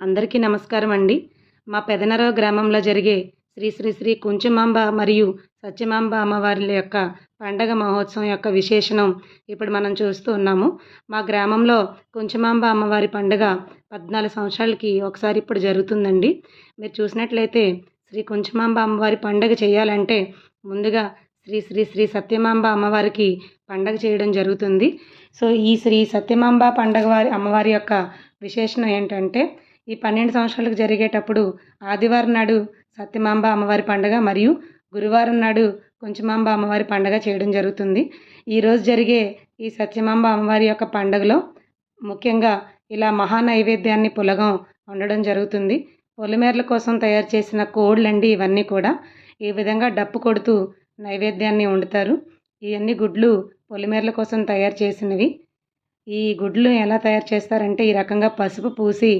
అందరికీ నమస్కారం అండి. మా పెదనరావు గ్రామంలో జరిగే శ్రీ శ్రీ శ్రీ కుంచుమాంబ మరియు సత్యమాంబ అమ్మవార్ల యొక్క పండగ మహోత్సవం యొక్క విశేషణం ఇప్పుడు మనం చూస్తూ ఉన్నాము. మా గ్రామంలో కుంచుమాంబ అమ్మవారి పండుగ 14 సంవత్సరాలకి ఒకసారి ఇప్పుడు జరుగుతుందండి. మీరు చూసినట్లయితే శ్రీ కుంచుమాంబ అమ్మవారి పండుగ చేయాలంటే ముందుగా శ్రీ శ్రీ శ్రీ సత్యమాంబ అమ్మవారికి పండగ చేయడం జరుగుతుంది. సో ఈ శ్రీ సత్యమాంబ పండగ అమ్మవారి యొక్క విశేషణ ఏంటంటే, ఈ 12 సంవత్సరాలకు జరిగేటప్పుడు ఆదివారం నాడు సత్యమాంబ అమ్మవారి పండుగ మరియు గురువారం నాడు కుంచుమాంబ అమ్మవారి పండుగ చేయడం జరుగుతుంది. ఈరోజు జరిగే ఈ సత్యమాంబ అమ్మవారి యొక్క పండుగలో ముఖ్యంగా ఇలా మహా నైవేద్యాన్ని పులగం వండడం జరుగుతుంది. పొలిమేరల కోసం తయారు చేసిన కోళ్ళండి ఇవన్నీ కూడా. ఈ విధంగా డప్పు కొడుతూ నైవేద్యాన్ని వండుతారు. ఇవన్నీ గుడ్లు పొలిమేరల కోసం తయారు చేసినవి. ఈ గుడ్లు ఎలా తయారు చేస్తారంటే, ఈ రకంగా పసుపు పూసి